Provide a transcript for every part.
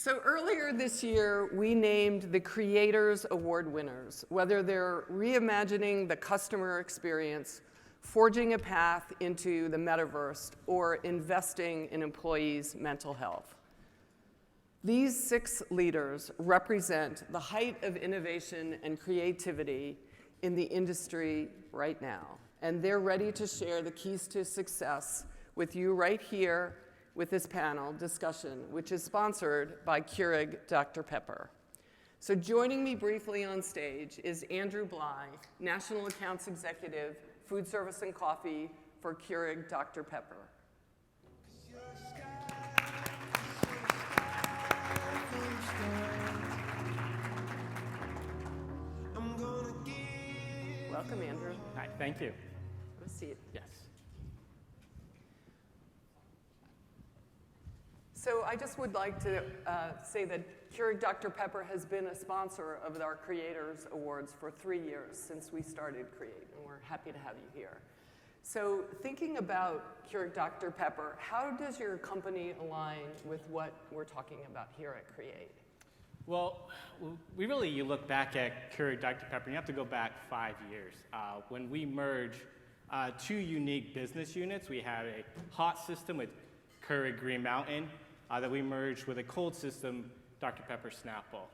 So earlier this year, we named the Creators Award winners, whether they're reimagining the customer experience, forging a path into the metaverse, or investing in employees' mental health. These 6 leaders represent the height of innovation and creativity in the industry right now, and they're ready to share the keys to success with you right here with this panel discussion, which is sponsored by Keurig Dr. Pepper. So joining me briefly on stage is Andrew Bly, National Accounts Executive, Food Service and Coffee for Keurig Dr. Pepper. Welcome, Andrew. Hi, thank you. Have a seat. Yes. So I just would like to say that Keurig Dr. Pepper has been a sponsor of our Creators Awards for 3 years since we started Create, and we're happy to have you here. So thinking about Keurig Dr. Pepper, how does your company align with what we're talking about here at Create? Well, you look back at Keurig Dr. Pepper, and you have to go back 5 years. When we merged 2 unique business units, we had a hot system with Keurig Green Mountain that we merged with a cold system, Dr. Pepper Snapple.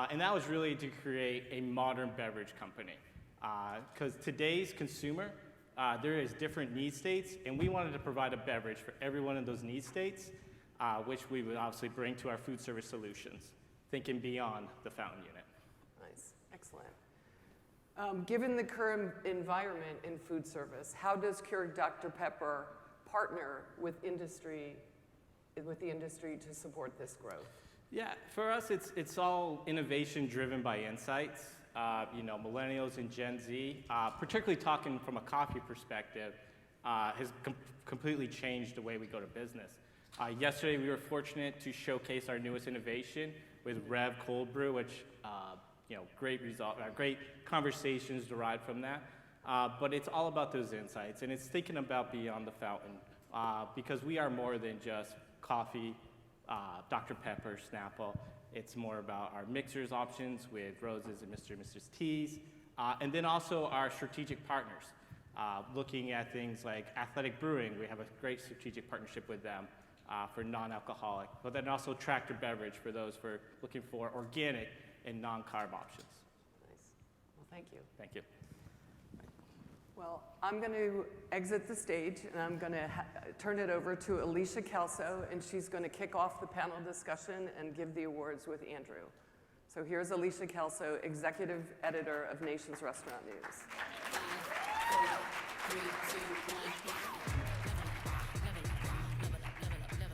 And that was really to create a modern beverage company. Because today's consumer, there is different need states, and we wanted to provide a beverage for every one of those need states, which we would obviously bring to our food service solutions, thinking beyond the fountain unit. Nice, excellent. Given the current environment in food service, how does Keurig Dr. Pepper partner with the industry to support this growth? Yeah, for us, it's all innovation driven by insights. Millennials and Gen Z, particularly talking from a coffee perspective, has completely changed the way we go to business. Yesterday, we were fortunate to showcase our newest innovation with Rev Cold Brew, which great conversations derived from that. But it's all about those insights, and it's thinking about beyond the fountain, because we are more than just coffee, Dr. Pepper, Snapple. It's more about our mixers options with Roses and Mr. and Mrs. T's, and then also our strategic partners. Looking at things like Athletic Brewing, we have a great strategic partnership with them for non-alcoholic, but then also Tractor Beverage for those who are looking for organic and non-carb options. Nice. Well, thank you. Thank you. Well, I'm going to exit the stage, and I'm going to turn it over to Alicia Kelso, and she's going to kick off the panel discussion and give the awards with Andrew. So here's Alicia Kelso, Executive Editor of Nation's Restaurant News. 5, 4, 3, 2,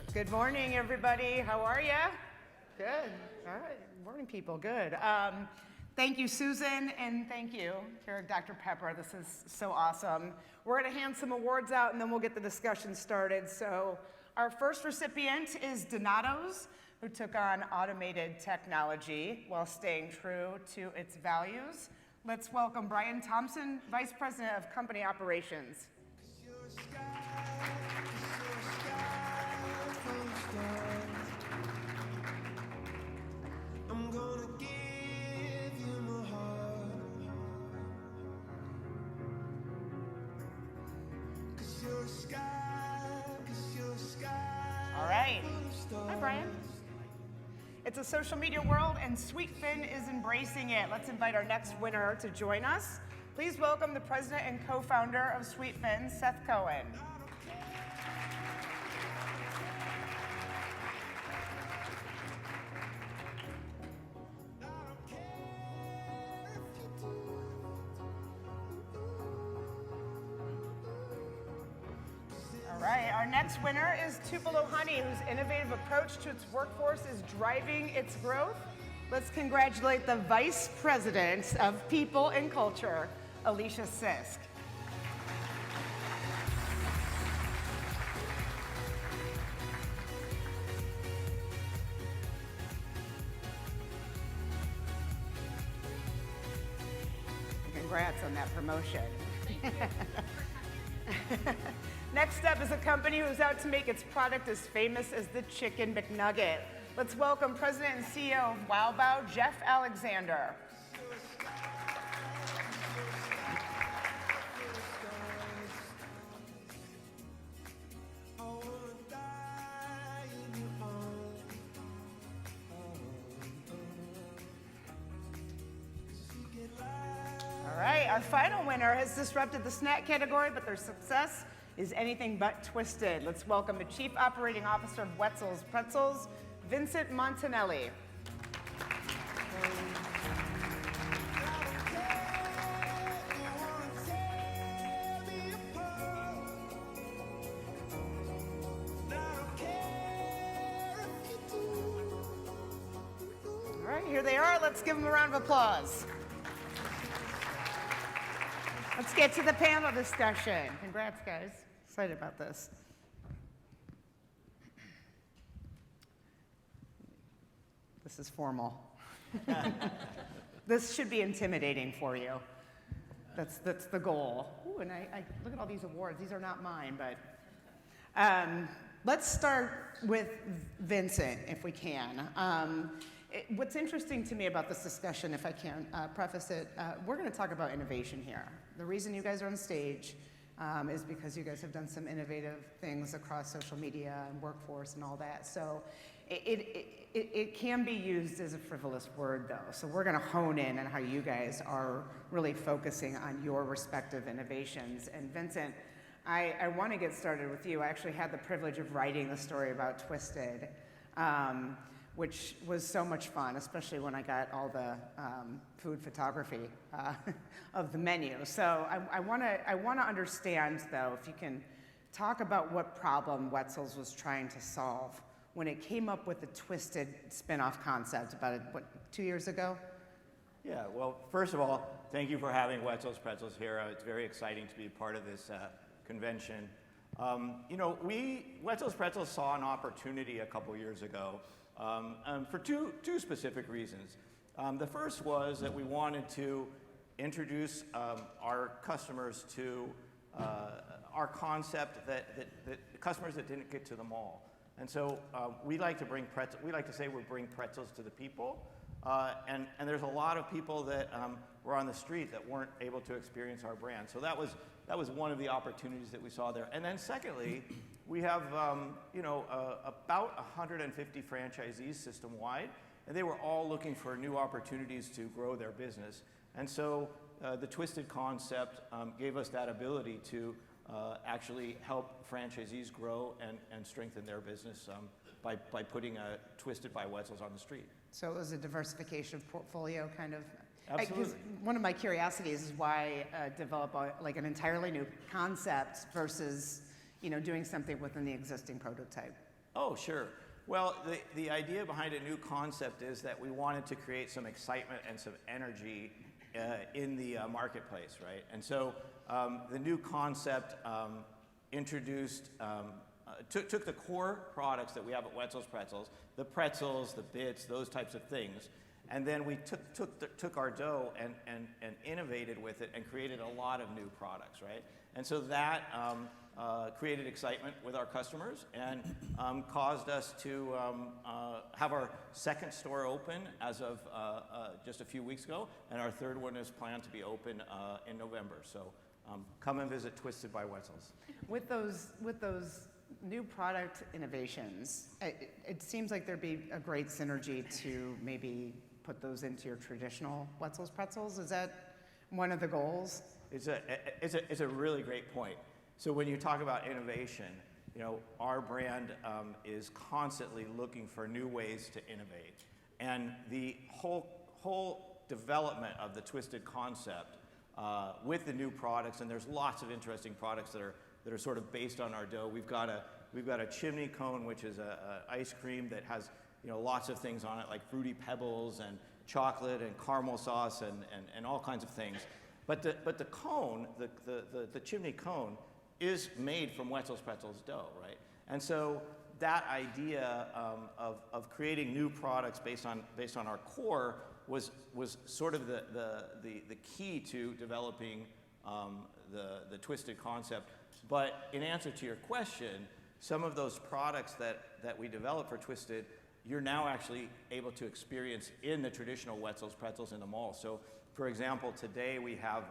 1. Good morning, everybody. How are you? Good. All right. Morning, people. Good. Thank you, Susan, and thank you, Keurig Dr. Pepper. This is so awesome. We're going to hand some awards out, and then we'll get the discussion started. So our first recipient is Donato's, who took on automated technology while staying true to its values. Let's welcome Brian Thompson, Vice President of Company Operations. All right. Hi, Brian. It's a social media world, and Sweetfin is embracing it. Let's invite our next winner to join us. Please welcome the president and co-founder of Sweetfin, Seth Cohen. All right, our next winner is Tupelo Honey, whose innovative approach to its workforce is driving its growth. Let's congratulate the Vice President of People and Culture, Alicia Sisk. Congrats on that promotion. Next up is a company who's out to make its product as famous as the Chicken McNugget. Let's welcome President and CEO of Wow Bao, Jeff Alexander. All right, our final winner has disrupted the snack category, but their success is anything but twisted. Let's welcome the Chief Operating Officer of Wetzel's Pretzels, Vincent Montanelli. All right, here they are. Let's give them a round of applause. Let's get to the panel discussion. Congrats, guys. Excited about this. This is formal. This should be intimidating for you. That's the goal. Ooh, and I look at all these awards. These are not mine, but let's start with Vincent, if we can. What's interesting to me about this discussion, if I can preface it, we're going to talk about innovation here. The reason you guys are on stage is because you guys have done some innovative things across social media and workforce and all that. So it can be used as a frivolous word, though. So we're going to hone in on how you guys are really focusing on your respective innovations. And Vincent, I want to get started with you. I actually had the privilege of writing the story about Twisted, which was so much fun, especially when I got all the food photography of the menu. So I want to understand, though, if you can talk about what problem Wetzel's was trying to solve when it came up with the Twisted spin-off concept about, 2 years ago? Yeah, well, first of all, thank you for having Wetzel's Pretzels here. It's very exciting to be a part of this convention. Wetzel's Pretzels saw an opportunity a couple years ago for two specific reasons. The first was that we wanted to introduce our customers to our concept that customers that didn't get to the mall. And so we like to say we bring pretzels to the people. And there's a lot of people that were on the street that weren't able to experience our brand. So that was one of the opportunities that we saw there. And then secondly, we have about 150 franchisees system-wide, and they were all looking for new opportunities to grow their business. And so the Twisted concept gave us that ability to actually help franchisees grow and strengthen their business by putting Twisted by Wetzel's on the street. So it was a diversification of portfolio, kind of. Absolutely. One of my curiosities is why develop an entirely new concept versus doing something within the existing prototype. Oh, sure. Well, the idea behind a new concept is that we wanted to create some excitement and some energy in the marketplace, right? And so the new concept took the core products that we have at Wetzel's Pretzels, the pretzels, the bits, those types of things, and then we took our dough and innovated with it and created a lot of new products, right? And so that created excitement with our customers and caused us to have our second store open as of just a few weeks ago, and our third one is planned to be open in November. So come and visit Twisted by Wetzel's. With those new product innovations, it seems like there'd be a great synergy to maybe put those into your traditional Wetzel's Pretzels. Is that one of the goals? It's a really great point. So when you talk about innovation, our brand is constantly looking for new ways to innovate, and the whole development of the Twisted concept with the new products, and there's lots of interesting products that are sort of based on our dough. We've got a chimney cone, which is a ice cream that has lots of things on it, like Fruity Pebbles and chocolate and caramel sauce and all kinds of things. But the cone, the chimney cone, is made from Wetzel's Pretzels dough, right? And so that idea of creating new products based on our core was sort of the key to developing the Twisted concept. But in answer to your question, some of those products that we developed for Twisted you're now actually able to experience in the traditional Wetzel's Pretzels in the mall. So, for example, today we have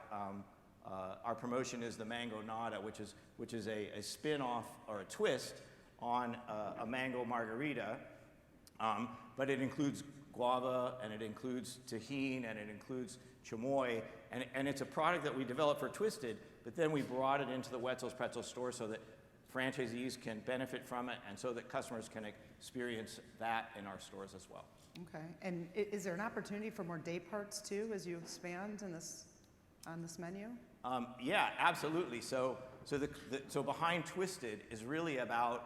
our promotion is the Mango Nada, which is a spin-off or a twist on a mango margarita, but it includes guava and it includes tahini and it includes chamoy, and it's a product that we developed for Twisted, but then we brought it into the Wetzel's Pretzel store so that franchisees can benefit from it and so that customers can experience that in our stores as well. Okay, and is there an opportunity for more day parts too as you expand in on this menu? Yeah, absolutely. So behind Twisted is really about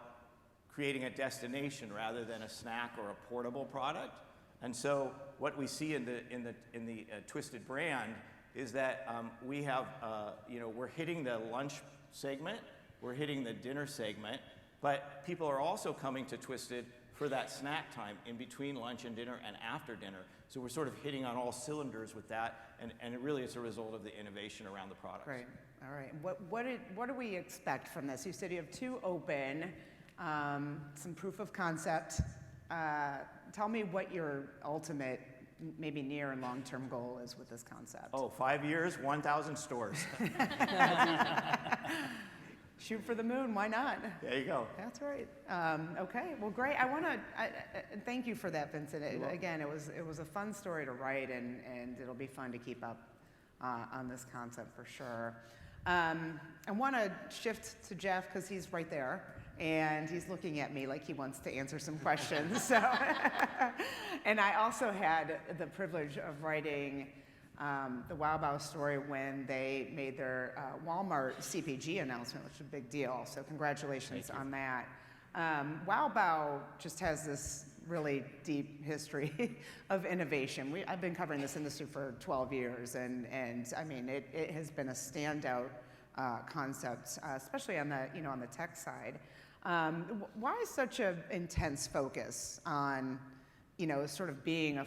creating a destination rather than a snack or a portable product. And so what we see in the Twisted brand is that we have, we're hitting the lunch segment, we're hitting the dinner segment, but people are also coming to Twisted for that snack time in between lunch and dinner and after dinner. So we're sort of hitting on all cylinders with that, and it really is a result of the innovation around the products. Great. All right. What do we expect from this? You said you have 2 open, some proof of concept. Tell me what your ultimate, maybe near and long-term goal is with this concept. Oh, 5 years, 1,000 stores. Shoot for the moon, why not? There you go. That's right. Okay, well, great. I want to thank you for that, Vincent. Again, it was a fun story to write, and it'll be fun to keep up on this concept for sure. I want to shift to Jeff because he's right there, and he's looking at me like he wants to answer some questions. So, and I also had the privilege of writing the Wow Bao story when they made their Walmart CPG announcement, which is a big deal. So congratulations on that. Wow Bao just has this really deep history of innovation. I've been covering this industry for 12 years, and I mean, it has been a standout concept, especially on the tech side. Why such an intense focus on, sort of being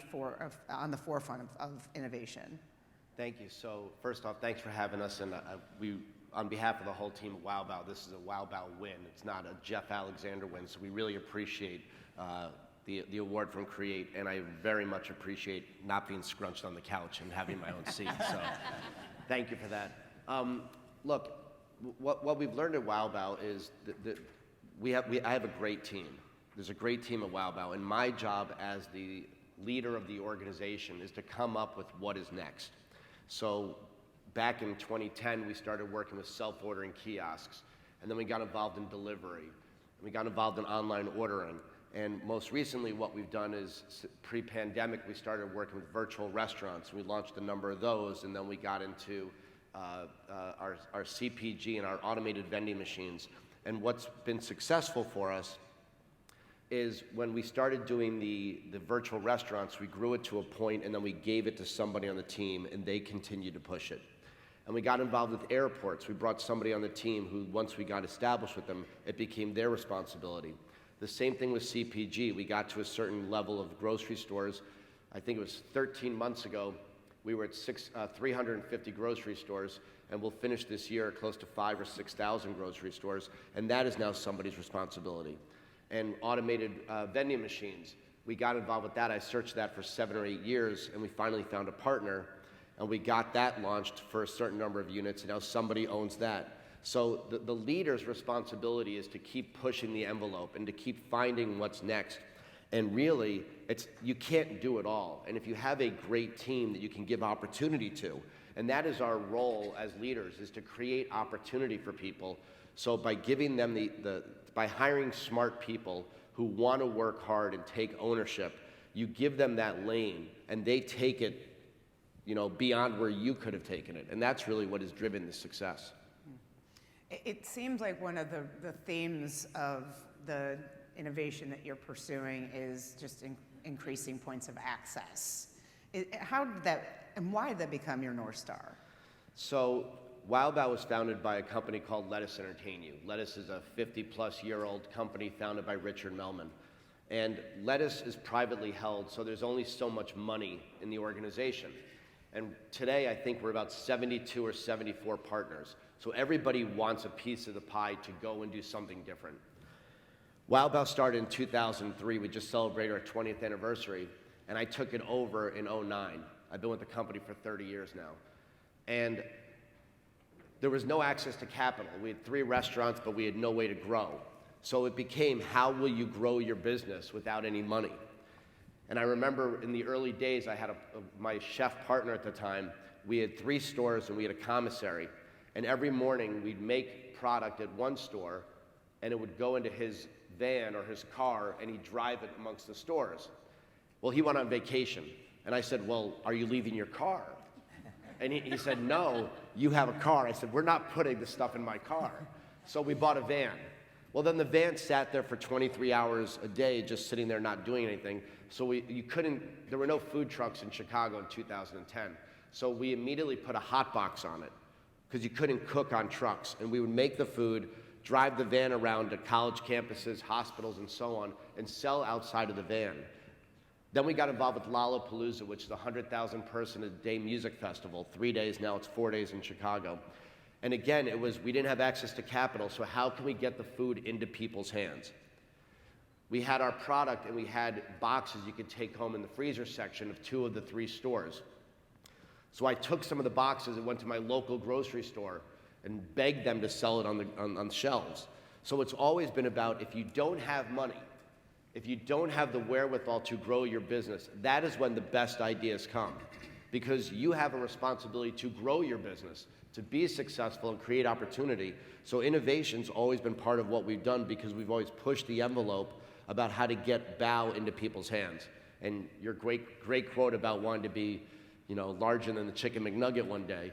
on the forefront of innovation? Thank you. So first off, thanks for having us, and on behalf of the whole team of Wow Bao, this is a Wow Bao win. It's not a Jeff Alexander win, so we really appreciate the award from Create, and I very much appreciate not being scrunched on the couch and having my own seat. So thank you for that. Look, what we've learned at Wow Bao is that I have a great team. There's a great team at Wow Bao, and my job as the leader of the organization is to come up with what is next. So back in 2010, we started working with self-ordering kiosks, and then we got involved in delivery, and we got involved in online ordering. And most recently, what we've done is, pre-pandemic, we started working with virtual restaurants. We launched a number of those, and then we got into our CPG and our automated vending machines. And what's been successful for us is when we started doing the virtual restaurants, we grew it to a point, and then we gave it to somebody on the team, and they continued to push it. And we got involved with airports. We brought somebody on the team who, once we got established with them, it became their responsibility. The same thing with CPG. We got to a certain level of grocery stores. I think it was 13 months ago, we were at 350 grocery stores, and we'll finish this year at close to 5,000 or 6,000 grocery stores, and that is now somebody's responsibility. And automated vending machines, we got involved with that. I searched that for 7 or 8 years, and we finally found a partner, and we got that launched for a certain number of units, and now somebody owns that. So the leader's responsibility is to keep pushing the envelope and to keep finding what's next. And really, you can't do it all. And if you have a great team that you can give opportunity to, and that is our role as leaders, is to create opportunity for people. So by giving them by hiring smart people who want to work hard and take ownership, you give them that lane, and they take it, beyond where you could have taken it. And that's really what has driven the success. It seems like one of the themes of the innovation that you're pursuing is just increasing points of access. How did that, and why did that become your North Star? So Wow Bao was founded by a company called Lettuce Entertain You. Lettuce is a 50-plus-year-old company founded by Richard Melman. And Lettuce is privately held, so there's only so much money in the organization. And today, I think we're about 72 or 74 partners. So everybody wants a piece of the pie to go and do something different. Wow Bao started in 2003. We just celebrated our 20th anniversary, and I took it over in '09. I've been with the company for 30 years now. And there was no access to capital. We had 3 restaurants, but we had no way to grow. So it became, how will you grow your business without any money? And I remember in the early days, I had my chef partner at the time. We had 3 stores and we had a commissary. And every morning we'd make product at one store and it would go into his van or his car and he'd drive it amongst the stores. Well, he went on vacation. And I said, well, are you leaving your car? And he said, no, you have a car. I said, we're not putting the stuff in my car. So we bought a van. Well, then the van sat there for 23 hours a day, just sitting there not doing anything. So there were no food trucks in Chicago in 2010. So we immediately put a hot box on it because you couldn't cook on trucks. And we would make the food, drive the van around to college campuses, hospitals, and so on, and sell outside of the van. Then we got involved with Lollapalooza, which is a 100,000 person a day music festival. 3 days now, it's 4 days in Chicago. And again, we didn't have access to capital, so how can we get the food into people's hands? We had our product and we had boxes you could take home in the freezer section of 2 of the 3 stores. So I took some of the boxes and went to my local grocery store and begged them to sell it on the shelves. So it's always been about, if you don't have money, if you don't have the wherewithal to grow your business, that is when the best ideas come. Because you have a responsibility to grow your business, to be successful and create opportunity. So innovation's always been part of what we've done because we've always pushed the envelope about how to get Bao into people's hands. And your great quote about wanting to be, larger than the Chicken McNugget one day,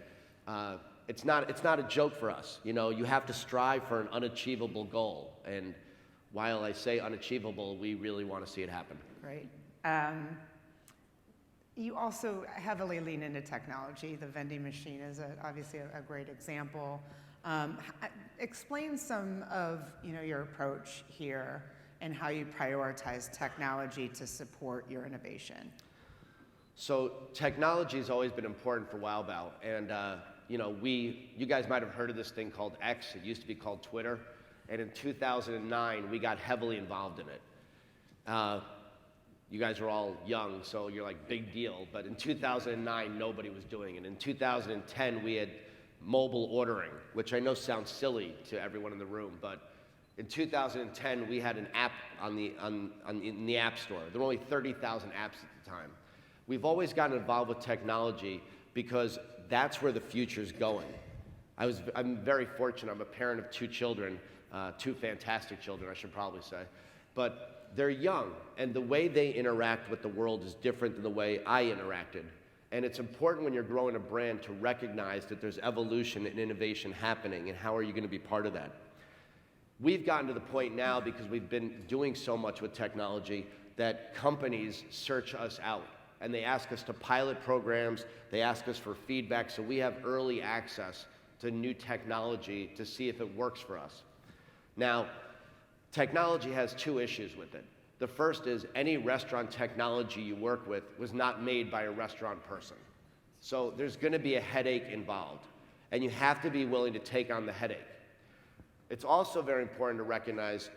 it's not a joke for us. You have to strive for an unachievable goal. And while I say unachievable, we really want to see it happen. Great. You also heavily lean into technology. The vending machine is obviously a great example. Explain some of your approach here and how you prioritize technology to support your innovation. So technology has always been important for Wow Bao, and you guys might have heard of this thing called X. It used to be called Twitter, and in 2009 we got heavily involved in it. You guys are all young, so you're like, big deal. But in 2009, nobody was doing it. In 2010, we had mobile ordering, which I know sounds silly to everyone in the room, but in 2010, we had an app in the App Store. There were only 30,000 apps at the time. We've always gotten involved with technology because that's where the future's going. I'm very fortunate. I'm a parent of 2 children, 2 fantastic children, I should probably say. But they're young, and the way they interact with the world is different than the way I interacted. And it's important when you're growing a brand to recognize that there's evolution and innovation happening, and how are you going to be part of that? We've gotten to the point now, because we've been doing so much with technology, that companies search us out, and they ask us to pilot programs, they ask us for feedback, so we have early access to new technology to see if it works for us. Now, technology has 2 issues with it. The first is any restaurant technology you work with was not made by a restaurant person. So there's going to be a headache involved, and you have to be willing to take on the headache. It's also very important to recognize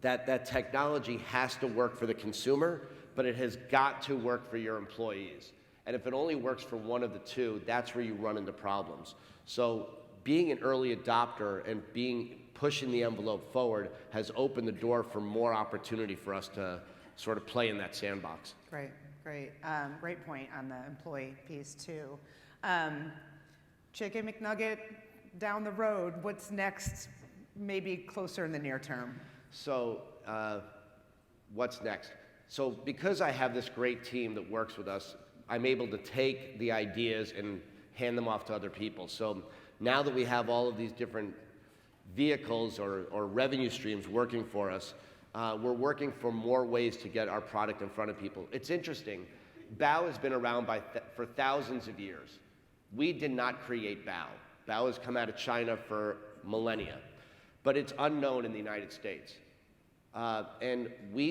that technology has to work for the consumer, but it has got to work for your employees. And if it only works for one of the 2, that's where you run into problems. So being an early adopter and pushing the envelope forward has opened the door for more opportunity for us to sort of play in that sandbox. Great. Great point on the employee piece too. Chicken McNugget down the road, what's next, maybe closer in the near term? So what's next? So because I have this great team that works with us, I'm able to take the ideas and hand them off to other people. So now that we have all of these different vehicles or revenue streams working for us, we're working for more ways to get our product in front of people. It's interesting. Bao has been around for thousands of years. We did not create Bao. Bao has come out of China for millennia, but it's unknown in the United States. And we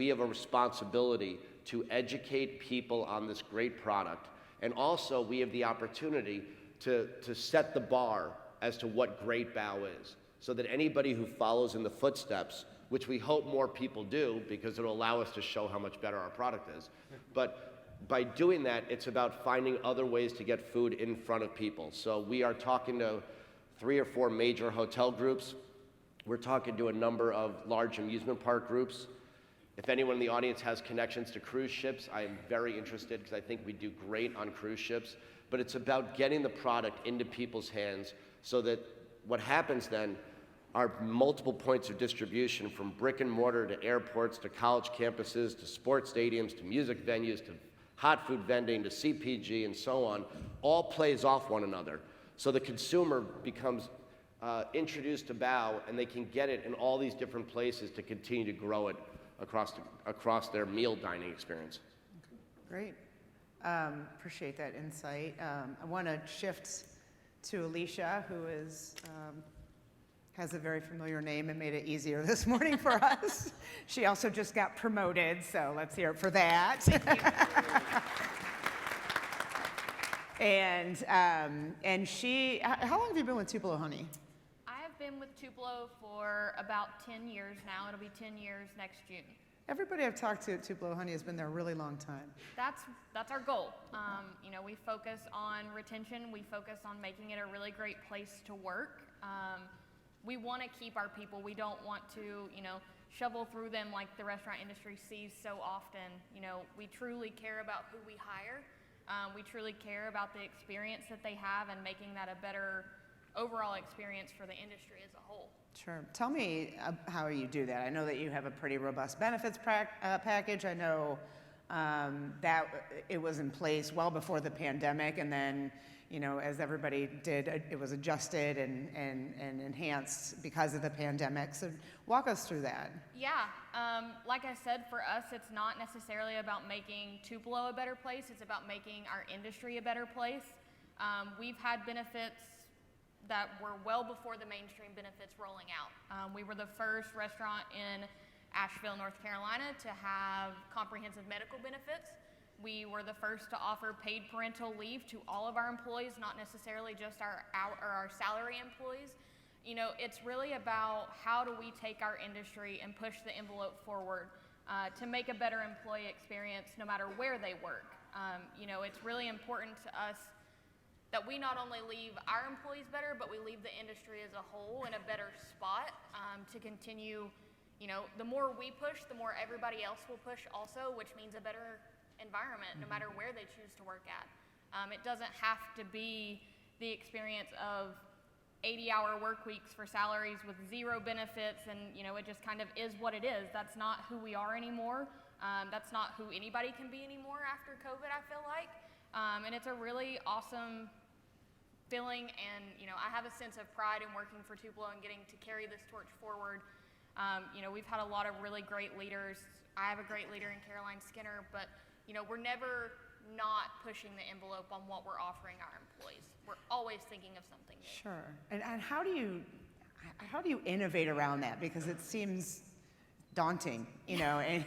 have a responsibility to educate people on this great product, and also we have the opportunity to set the bar as to what great Bao is, so that anybody who follows in the footsteps which we hope more people do because it'll allow us to show how much better our product is. But by doing that, it's about finding other ways to get food in front of people. So we are talking to 3 or 4 major hotel groups. We're talking to a number of large amusement park groups. If anyone in the audience has connections to cruise ships, I am very interested because I think we do great on cruise ships. But it's about getting the product into people's hands so that what happens then are multiple points of distribution from brick and mortar to airports to college campuses to sports stadiums to music venues to hot food vending to CPG and so on, all plays off one another. So the consumer becomes introduced to Bao and they can get it in all these different places to continue to grow it across their meal dining experience. Great. Appreciate that insight. I want to shift to Alicia, who has a very familiar name and made it easier this morning for us. She also just got promoted, so let's hear it for that. And she, how long have you been with Tupelo Honey? I have been with Tupelo for about 10 years now. It'll be 10 years next June. Everybody I've talked to at Tupelo Honey has been there a really long time. That's our goal. You know, we focus on retention. We focus on making it a really great place to work. We want to keep our people. We don't want to, you know, shovel through them like the restaurant industry sees so often. You know, we truly care about who we hire. We truly care about the experience that they have and making that a better overall experience for the industry as a whole. Sure. Tell me how you do that. I know that you have a pretty robust benefits package. I know that it was in place well before the pandemic, and then, you know, as everybody did, it was adjusted and enhanced because of the pandemic. So walk us through that. Yeah, like I said, for us, it's not necessarily about making Tupelo a better place. It's about making our industry a better place. We've had benefits that were well before the mainstream benefits rolling out. We were the first restaurant in Asheville, North Carolina to have comprehensive medical benefits. We were the first to offer paid parental leave to all of our employees, not necessarily just our salary employees. You know, it's really about how do we take our industry and push the envelope forward to make a better employee experience no matter where they work. You know, it's really important to us that we not only leave our employees better, but we leave the industry as a whole in a better spot to continue. You know, the more we push, the more everybody else will push also, which means a better environment no matter where they choose to work at. It doesn't have to be the experience of 80-hour work weeks for salaries with 0 benefits and, you know, it just kind of is what it is. That's not who we are anymore. That's not who anybody can be anymore after COVID, I feel like. And it's a really awesome feeling, and, you know, I have a sense of pride in working for Tupelo and getting to carry this torch forward. You know, we've had a lot of really great leaders. I have a great leader in Caroline Skinner, but, you know, we're never not pushing the envelope on what we're offering our employees. We're always thinking of something new. Sure. And how do you innovate around that? Because it seems daunting, you know, and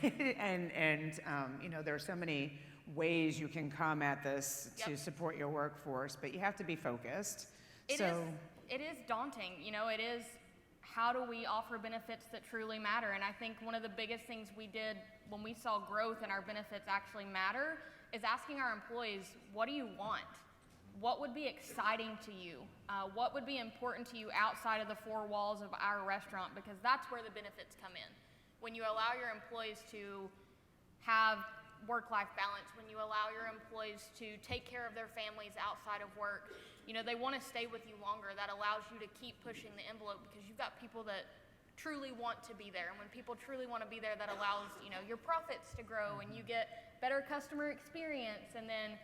you know, there are so many ways you can come at this to support your workforce, but you have to be focused. It is daunting. You know, it is, how do we offer benefits that truly matter? And I think one of the biggest things we did when we saw growth and our benefits actually matter is asking our employees, what do you want? What would be exciting to you? What would be important to you outside of the 4 walls of our restaurant? Because that's where the benefits come in. When you allow your employees to have work-life balance, when you allow your employees to take care of their families outside of work, you know, they want to stay with you longer. That allows you to keep pushing the envelope because you've got people that truly want to be there. And when people truly want to be there, that allows, you know, your profits to grow and you get better customer experience. And then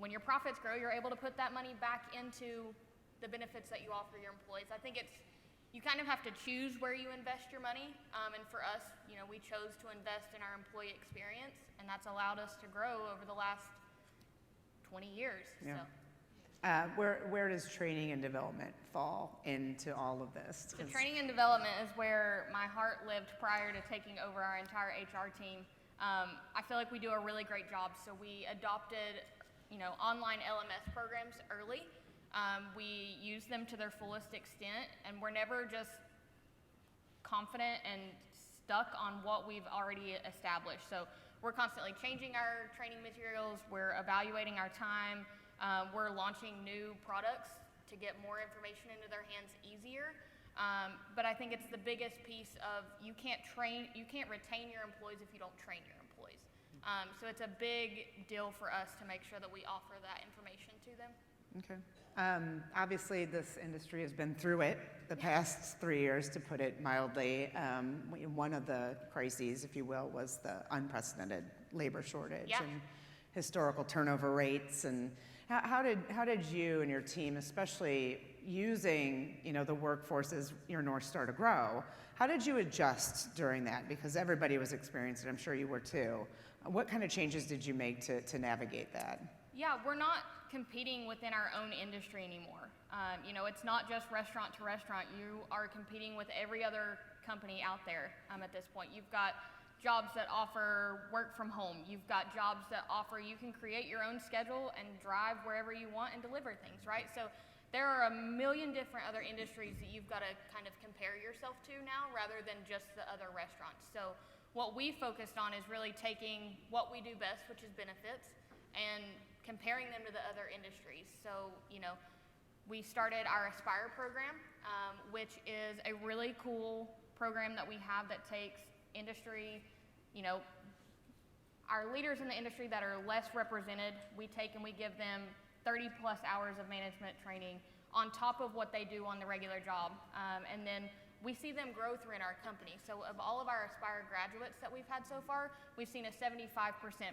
when your profits grow, you're able to put that money back into the benefits that you offer your employees. I think you kind of have to choose where you invest your money. And for us, you know, we chose to invest in our employee experience, and that's allowed us to grow over the last 20 years. Yeah. So. Where does training and development fall into all of this? So training and development is where my heart lived prior to taking over our entire HR team. I feel like we do a really great job. So we adopted, you know, online LMS programs early. We use them to their fullest extent, and we're never just confident and stuck on what we've already established. So we're constantly changing our training materials, we're evaluating our time, we're launching new products to get more information into their hands easier. But I think it's the biggest piece of you can't retain your employees if you don't train your employees. So it's a big deal for us to make sure that we offer that information to them. Okay. Obviously, this industry has been through it the past 3 years, to put it mildly. One of the crises, if you will, was the unprecedented labor shortage Yeah. and historical turnover rates. And how did you and your team, especially using the workforce as your North Star to grow, how did you adjust during that? Because everybody was experiencing it. I'm sure you were too. What kind of changes did you make to navigate that? Yeah, we're not competing within our own industry anymore. It's not just restaurant to restaurant. You are competing with every other company out there at this point. You've got jobs that offer work from home. You've got jobs that offer you can create your own schedule and drive wherever you want and deliver things, right? So there are a million different other industries that you've got to kind of compare yourself to now rather than just the other restaurants. So what we focused on is really taking what we do best, which is benefits, and comparing them to the other industries. So, we started our Aspire program, which is a really cool program that we have that takes industry, our leaders in the industry that are less represented, we take and we give them 30 plus hours of management training on top of what they do on the regular job. And then we see them grow through in our company. So of all of our Aspire graduates that we've had so far, we've seen a 75%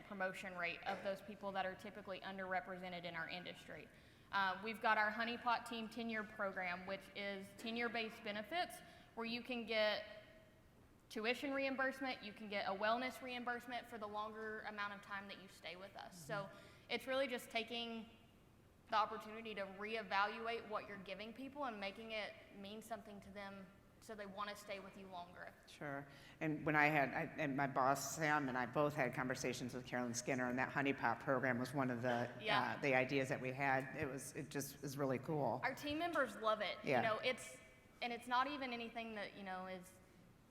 promotion rate of those people that are typically underrepresented in our industry. We've got our Honey Pot Team Tenure Program, which is tenure-based benefits where you can get tuition reimbursement, you can get a wellness reimbursement for the longer amount of time that you stay with us. So it's really just taking the opportunity to reevaluate what you're giving people and making it mean something to them so they want to stay with you longer. Sure. And when and my boss, Sam, and I both had conversations with Carolyn Skinner, and that Honey Pot program was one of the ideas that we had. It just is really cool. Our team members love it. Yeah. It's not even anything that, is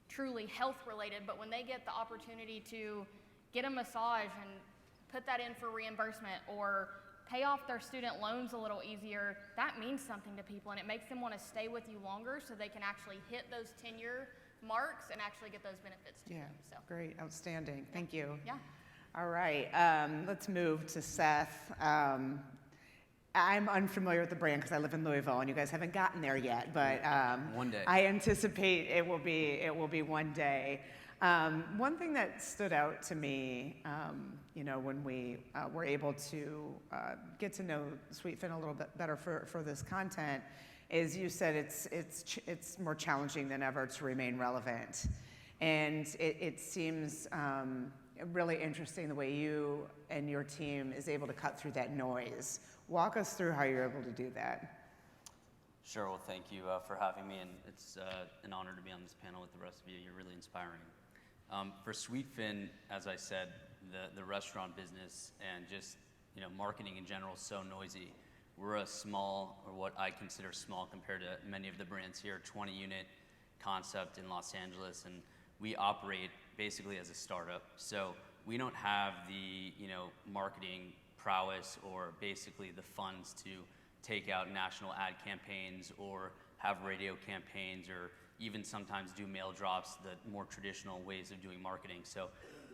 truly health related, but when they get the opportunity to get a massage and put that in for reimbursement or pay off their student loans a little easier, that means something to people, and it makes them want to stay with you longer so they can actually hit those tenure marks and actually get those benefits to them. So Great, outstanding. Thank you. yeah. All right, let's move to Seth. I'm unfamiliar with the brand because I live in Louisville, and you guys haven't gotten there yet. But one day. I anticipate it will be one day. One thing that stood out to me, when we were able to get to know Sweetfin a little bit better for this content, is you said it's more challenging than ever to remain relevant, and it seems really interesting the way you and your team is able to cut through that noise. Walk us through how you're able to do that. Sure. Well, thank you for having me, and it's an honor to be on this panel with the rest of you. You're really inspiring. For Sweetfin, as I said, the restaurant business and just marketing in general is so noisy. We're a small, or what I consider small compared to many of the brands here, 20-unit concept in Los Angeles, and we operate basically as a startup. So we don't have the marketing prowess or basically the funds to take out national ad campaigns or have radio campaigns or even sometimes do mail drops, the more traditional ways of doing marketing. So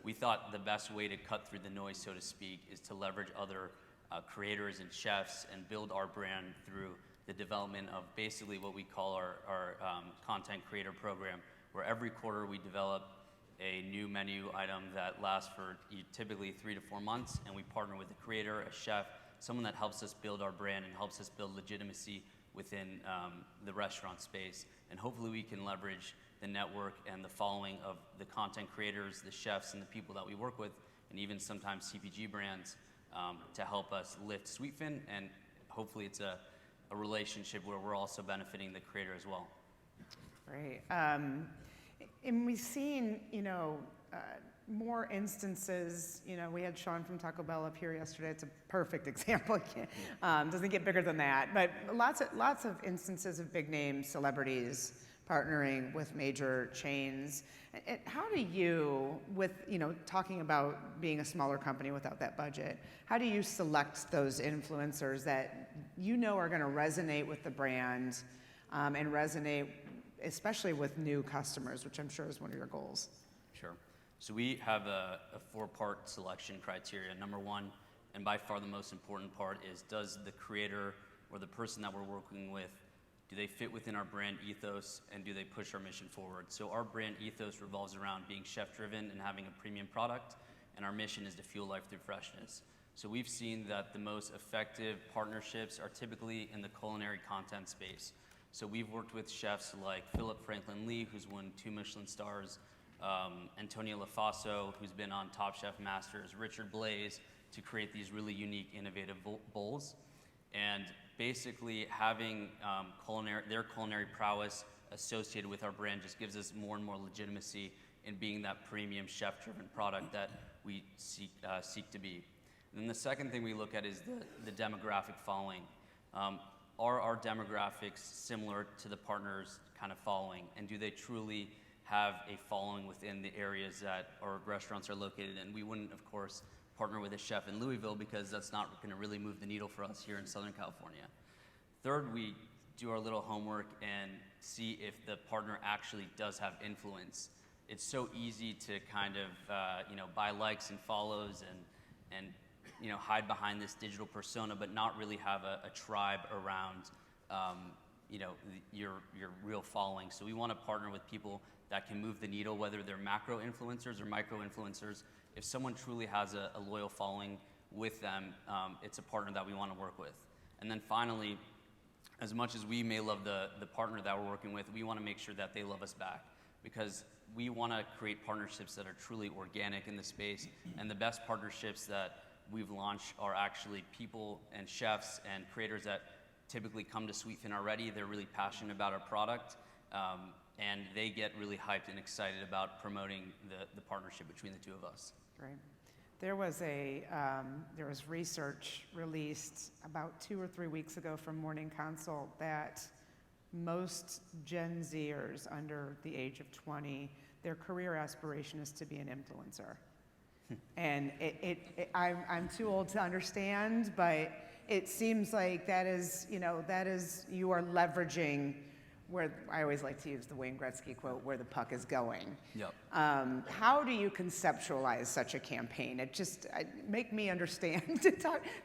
we thought the best way to cut through the noise, so to speak, is to leverage other creators and chefs and build our brand through the development of basically what we call our content creator program, where every quarter we develop a new menu item that lasts for typically 3 to 4 months, and we partner with a creator, a chef, someone that helps us build our brand and helps us build legitimacy within the restaurant space. And hopefully we can leverage the network and the following of the content creators, the chefs, and the people that we work with, and even sometimes CPG brands to help us lift Sweetfin, and hopefully it's a relationship where we're also benefiting the creator as well. Great. And we've seen, more instances. We had Sean from Taco Bell up here yesterday. It's a perfect example. Doesn't get bigger than that. But lots of instances of big name celebrities partnering with major chains. And how do you, with, talking about being a smaller company without that budget, how do you select those influencers that are going to resonate with the brand and resonate especially with new customers, which I'm sure is one of your goals? Sure. So we have a four-part selection criteria. Number one, and by far the most important part, is does the creator or the person that we're working with, do they fit within our brand ethos and do they push our mission forward? So our brand ethos revolves around being chef-driven and having a premium product, and our mission is to fuel life through freshness. So we've seen that the most effective partnerships are typically in the culinary content space. So we've worked with chefs like Philip Franklin Lee, who's won 2 Michelin stars, Antonio Lafaso, who's been on Top Chef Masters, Richard Blaze, to create these really unique, innovative bowls. And basically having their culinary prowess associated with our brand just gives us more and more legitimacy in being that premium chef-driven product that we seek to be. And then the second thing we look at is the demographic following. Are our demographics similar to the partners' kind of following? And do they truly have a following within the areas that our restaurants are located in? We wouldn't, of course, partner with a chef in Louisville because that's not going to really move the needle for us here in Southern California. Third, we do our little homework and see if the partner actually does have influence. It's so easy to kind of buy likes and follows and hide behind this digital persona, but not really have a tribe around your real following. So we want to partner with people that can move the needle, whether they're macro influencers or micro influencers. If someone truly has a loyal following with them, it's a partner that we want to work with. And then finally, as much as we may love the partner that we're working with, we want to make sure that they love us back, because we want to create partnerships that are truly organic in the space. And the best partnerships that we've launched are actually people and chefs and creators that typically come to Sweetfin already. They're really passionate about our product, and they get really hyped and excited about promoting the partnership between the two of us. Great. There was research released about 2 or 3 weeks ago from Morning Consult that most Gen Zers under the age of 20, their career aspiration is to be an influencer. And I'm too old to understand, but it seems like that is you are leveraging where, I always like to use the Wayne Gretzky quote, where the puck is going. Yep. How do you conceptualize such a campaign? Make me understand.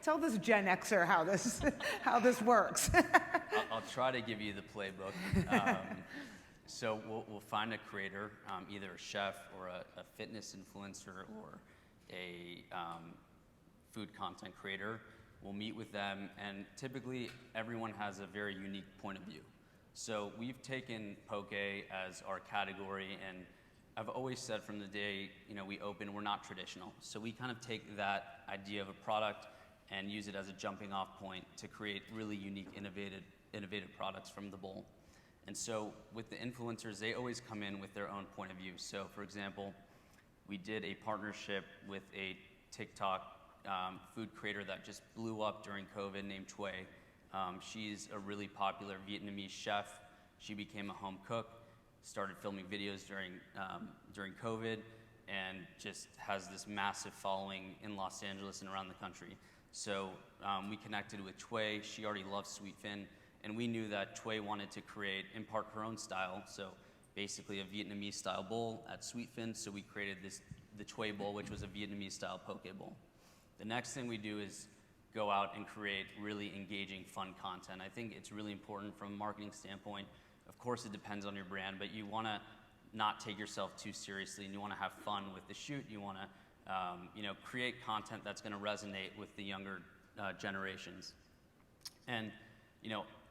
Tell this Gen Xer how this works. I'll try to give you the playbook. So we'll find a creator, either a chef or a fitness influencer or a food content creator. We'll meet with them, and typically everyone has a very unique point of view. So we've taken poke as our category, and I've always said from the day we open, we're not traditional. So we kind of take that idea of a product and use it as a jumping off point to create really unique, innovative products from the bowl. And so with the influencers, they always come in with their own point of view. So for example, we did a partnership with a TikTok food creator that just blew up during COVID named Thuy. She's a really popular Vietnamese chef. She became a home cook, started filming videos during COVID, and just has this massive following in Los Angeles and around the country. So we connected with Thuy. She already loves Sweetfin, and we knew that Thuy wanted to impart her own style. So basically a Vietnamese style bowl at Sweetfin. So we created the Thuy bowl, which was a Vietnamese style poke bowl. The next thing we do is go out and create really engaging, fun content. I think it's really important from a marketing standpoint. Of course, it depends on your brand, but you want to not take yourself too seriously, and you want to have fun with the shoot. You want to, create content that's going to resonate with the younger generations. And,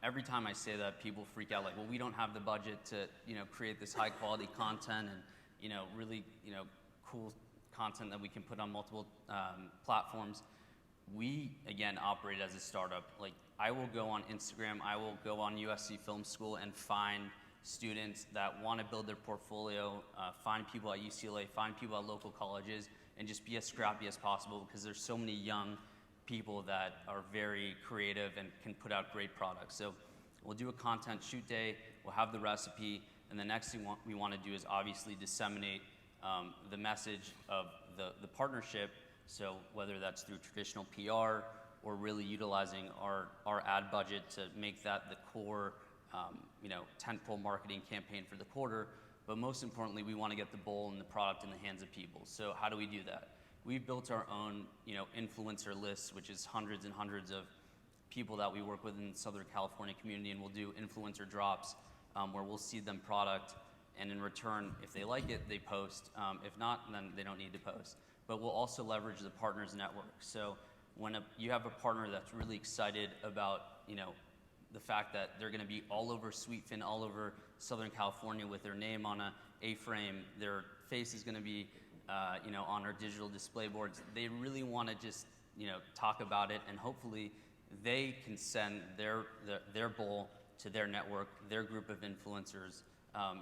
every time I say that, people freak out like, well, we don't have the budget to, create this high quality content and, really, cool content that we can put on multiple platforms. We, again, operate as a startup. Like, I will go on Instagram, I will go on USC Film School and find students that want to build their portfolio, find people at UCLA, find people at local colleges, and just be as scrappy as possible, because there's so many young people that are very creative and can put out great products. So we'll do a content shoot day, we'll have the recipe, and And the next thing we want to do is obviously disseminate the message of the partnership. So whether that's through traditional PR or really utilizing our ad budget to make that the core, tentpole marketing campaign for the quarter. But most importantly, we want to get the bowl and the product in the hands of people. So how do we do that? We've built our own, influencer list, which is hundreds and hundreds of people that we work with in the Southern California community, and we'll do influencer drops where we'll seed them product, and in return, if they like it, they post. If not, then they don't need to post. But we'll also leverage the partners network. So when you have a partner that's really excited about, the fact that they're going to be all over Sweetfin, all over Southern California with their name on a A-frame, their face is going to be, on our digital display boards. They really want to just, talk about it, and hopefully they can send their bowl to their network, their group of influencers,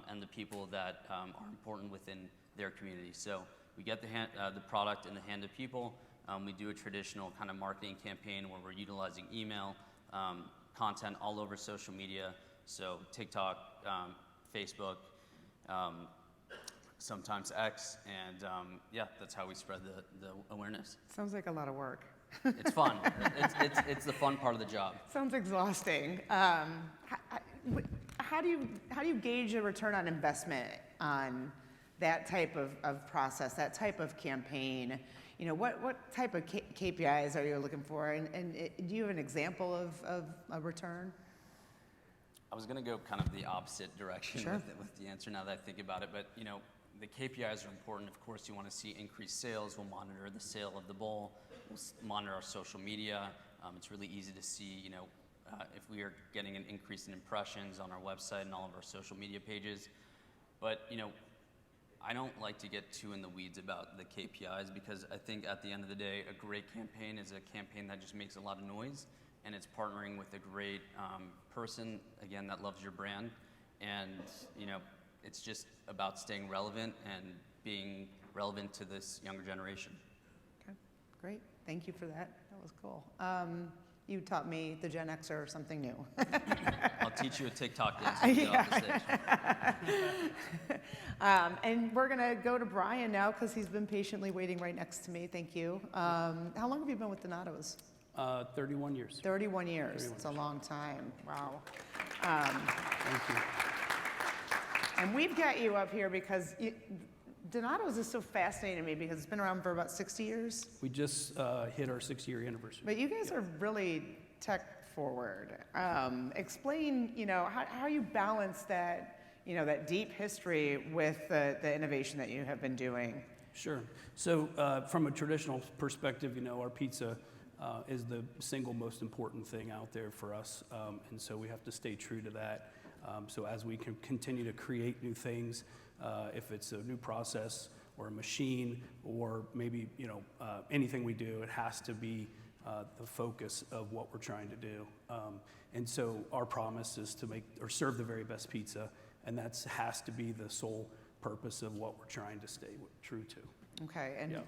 and the people that are important within their community. So we get the product in the hand of people. We do a traditional kind of marketing campaign where we're utilizing email, content all over social media, so TikTok, Facebook, sometimes X, and that's how we spread the awareness. Sounds like a lot of work. It's fun. It's the fun part of the job. Sounds exhausting. How do you gauge a return on investment on that type of process, that type of campaign? What type of KPIs are you looking for? And do you have an example of a return? I was going to go kind of the opposite direction Sure. with the answer now that I think about it, but the KPIs are important. Of course, you want to see increased sales. We'll monitor the sale of the bowl. We'll monitor our social media. It's really easy to see, if we are getting an increase in impressions on our website and all of our social media pages. But, I don't like to get too in the weeds about the KPIs, because I think at the end of the day, a great campaign is a campaign that just makes a lot of noise, and it's partnering with a great person, again, that loves your brand. And, it's just about staying relevant and being relevant to this younger generation. Okay, great. Thank you for that. That was cool. You taught me the Gen Xer something new. I'll teach you a TikTok dance when you get off the stage. And we're going to go to Brian now, because he's been patiently waiting right next to me. Thank you. How long have you been with Donato's? 31 years. 31 years. It's a long time. Wow. Thank you. And we've got you up here because Donato's is so fascinating to me, because it's been around for about 60 years. We just hit our 6-year anniversary. But you guys are really tech forward. Explain, how you balance that, that deep history with the innovation that you have been doing. Sure. So from a traditional perspective, our pizza is the single most important thing out there for us. And so we have to stay true to that. So as we can continue to create new things, if it's a new process or a machine or maybe anything we do, it has to be the focus of what we're trying to do. And so our promise is to make or serve the very best pizza, and that has to be the sole purpose of what we're trying to stay true to. Okay, and Yeah.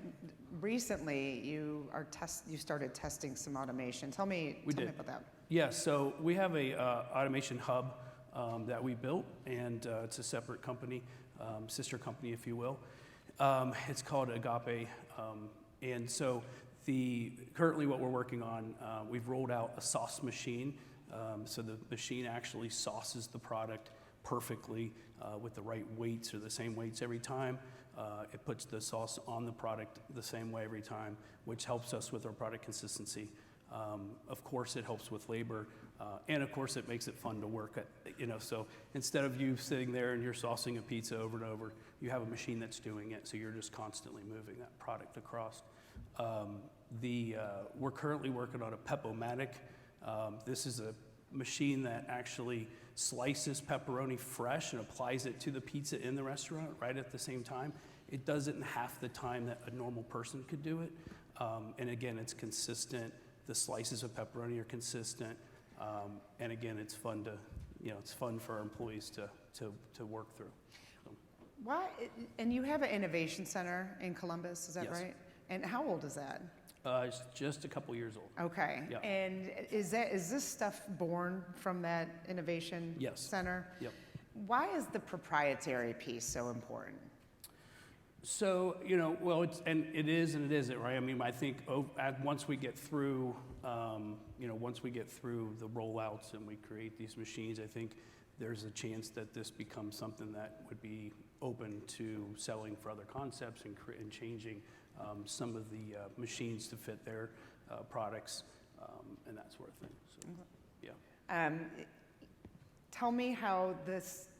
recently you started testing some automation. Tell me about that. Yeah, so we have a automation hub that we built, and it's a separate company, sister company, if you will. It's called Agape, and so currently what we're working on, we've rolled out a sauce machine, so the machine actually sauces the product perfectly with the right weights or the same weights every time. It puts the sauce on the product the same way every time, which helps us with our product consistency. Of course, it helps with labor, and of course, it makes it fun to work at. So instead of you sitting there and you're saucing a pizza over and over, you have a machine that's doing it, so you're just constantly moving that product across. We're currently working on a Pep-O-Matic. This is a machine that actually slices pepperoni fresh and applies it to the pizza in the restaurant right at the same time. It does it in half the time that a normal person could do it. And again, it's consistent. The slices of pepperoni are consistent. And again, it's fun for our employees to work through. So. Why? And you have an innovation center in Columbus, is that Yes. right? And how old is that? It's just a couple years old. Okay. Yeah. And is this stuff born from that innovation Yes. center? Yep. why is the proprietary piece so important? So, well, it is and it isn't, right? I mean, I think once we get through, once we get through the rollouts and we create these machines, I think there's a chance that this becomes something that would be open to selling for other concepts and changing some of the machines to fit their products and that sort of thing. So, yeah. Tell me how this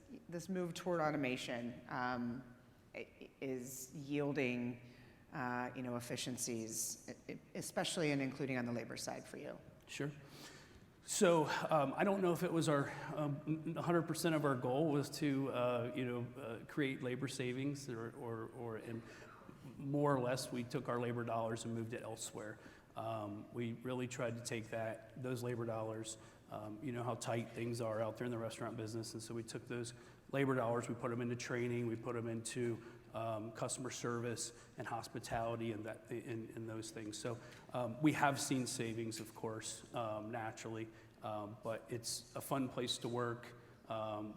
move toward automation is yielding, efficiencies, especially and including on the labor side for you. Sure. So I don't know if it was our 100% of our goal was to create labor savings or and more or less we took our labor dollars and moved it elsewhere. We really tried to take those labor dollars. You know how tight things are out there in the restaurant business, and so we took those labor dollars, we put them into training, we put them into customer service and hospitality and in those things. So we have seen savings, of course, naturally, but it's a fun place to work.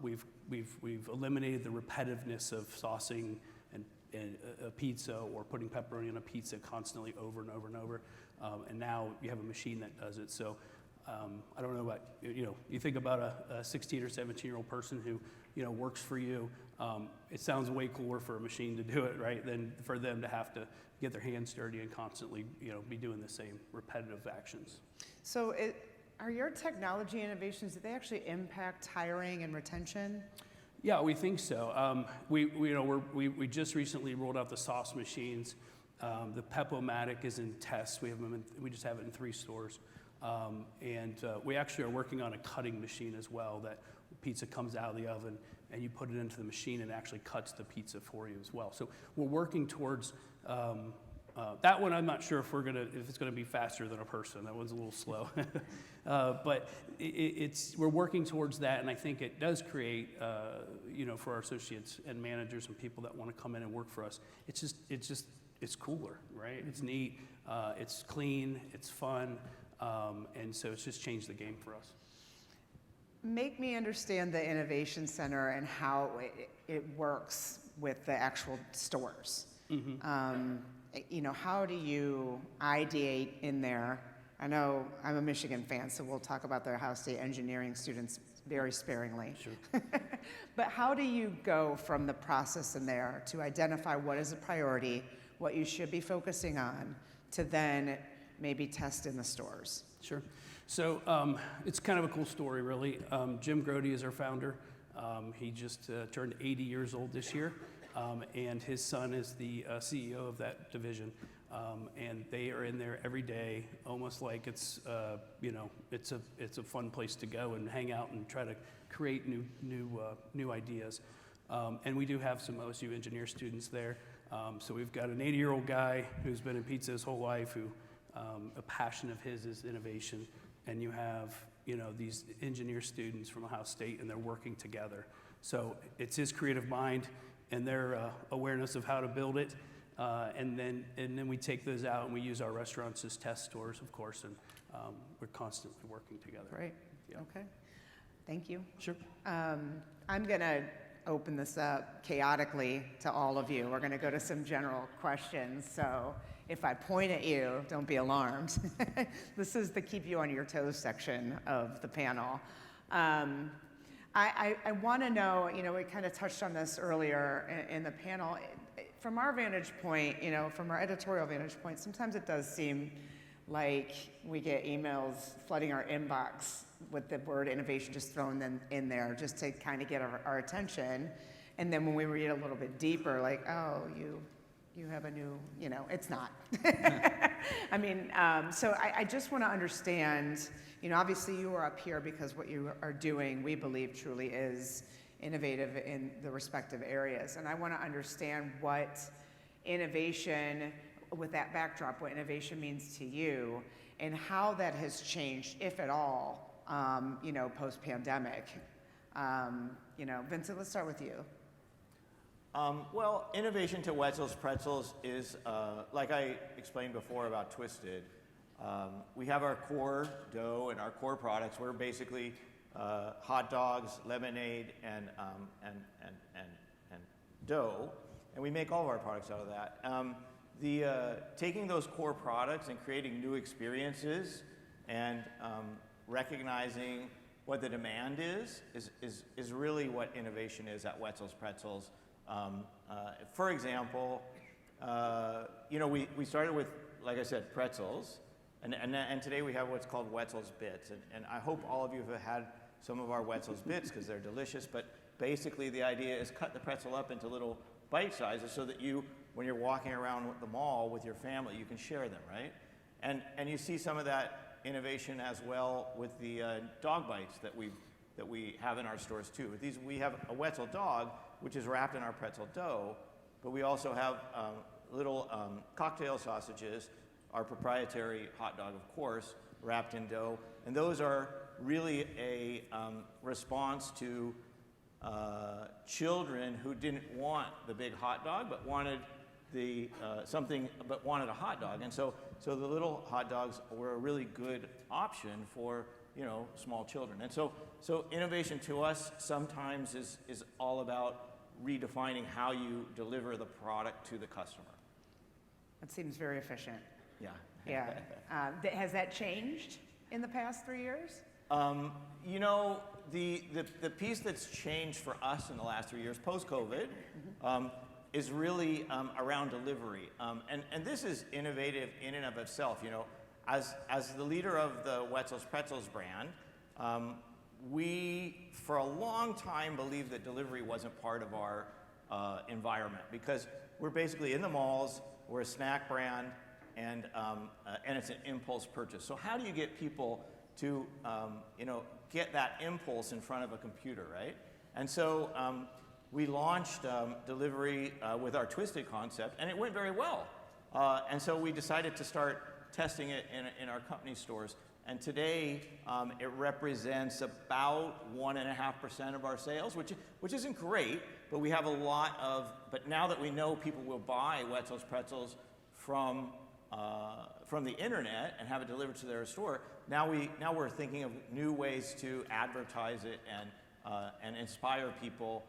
We've eliminated the repetitiveness of saucing and a pizza or putting pepperoni on a pizza constantly over and over and over, and now you have a machine that does it. So I don't know about, you think about a 16 or 17-year-old person who, works for you. It sounds way cooler for a machine to do it, right, than for them to have to get their hands dirty and constantly, be doing the same repetitive actions. So are your technology innovations, do they actually impact hiring and retention? Yeah, we think so. We just recently rolled out the sauce machines. The Pep-O-Matic is in test. We just have it in 3 stores. And we actually are working on a cutting machine as well, that pizza comes out of the oven and you put it into the machine and it actually cuts the pizza for you as well. So we're working towards that one. I'm not sure if it's gonna be faster than a person. That one's a little slow, but we're working towards that, and I think it does create, for our associates and managers and people that want to come in and work for us. It's cooler, right? It's neat, it's clean, it's fun. And so it's just changed the game for us. Make me understand the Innovation Center and how it works with the actual stores. Mm-hmm. How do you ideate in there? I know I'm a Michigan fan, so we'll talk about the Ohio State engineering students very sparingly. Sure. But how do you go from the process in there to identify what is a priority, what you should be focusing on, to then maybe test in the stores? Sure. So it's kind of a cool story, really. Jim Grody is our founder. He just turned 80 years old this year, and his son is the CEO of that division. And they are in there every day, almost like it's a fun place to go and hang out and try to create new ideas. And we do have some OSU engineer students there. So we've got an 80-year-old guy who's been in pizza his whole life, who a passion of his is innovation, and you have these engineer students from Ohio State, and they're working together. So it's his creative mind and their awareness of how to build it, and then we take those out and we use our restaurants as test stores, of course, and we're constantly working together. Great. Yeah. Okay. Thank you. Sure. I'm gonna open this up chaotically to all of you. We're gonna go to some general questions. So if I point at you, don't be alarmed. This is the keep you on your toes section of the panel. I want to know, we kind of touched on this earlier in the panel. From our vantage point, from our editorial vantage point, sometimes it does seem like we get emails flooding our inbox with the word innovation just thrown in there just to kind of get our attention. And then when we read a little bit deeper, like, oh, you have a new, it's not. I mean, so I just want to understand, obviously you are up here because what you are doing, we believe truly is innovative in the respective areas. And I want to understand what innovation, with that backdrop, what innovation means to you and how that has changed, if at all, post-pandemic. Vincent, let's start with you. Well, innovation to Wetzel's Pretzels is, like I explained before about Twisted, we have our core dough and our core products. We're basically hot dogs, lemonade, and dough, and we make all of our products out of that. Taking those core products and creating new experiences and recognizing what the demand is really what innovation is at Wetzel's Pretzels. For example, we started with, like I said, pretzels, and today we have what's called Wetzel's Bits, and I hope all of you have had some of our Wetzel's Bits because they're delicious, but basically the idea is cut the pretzel up into little bite sizes so that when you're walking around the mall with your family, you can share them, right? And you see some of that innovation as well with the dog bites that we have in our stores too. We have a Wetzel dog, which is wrapped in our pretzel dough, but we also have little cocktail sausages, our proprietary hot dog, of course, wrapped in dough, and those are really a response to children who didn't want the big hot dog, but wanted wanted a hot dog, and so the little hot dogs were a really good option for small children. And so innovation to us sometimes is all about redefining how you deliver the product to the customer. That seems very efficient. Yeah. Yeah. Has that changed in the past 3 years? The piece that's changed for us in the last 3 years, post-COVID, is really around delivery. And this is innovative in and of itself. As the leader of the Wetzel's Pretzels brand, we, for a long time, believed that delivery wasn't part of our environment because we're basically in the malls, we're a snack brand, and it's an impulse purchase. So how do you get people to get that impulse in front of a computer, right? And so we launched delivery with our Twisted concept, and it went very well. And so we decided to start testing it in our company stores. And today, it represents about 1.5% of our sales, which isn't great, but we have a lot of. But now that we know people will buy Wetzel's Pretzels from the internet and have it delivered to their store, now we're thinking of new ways to advertise it and inspire people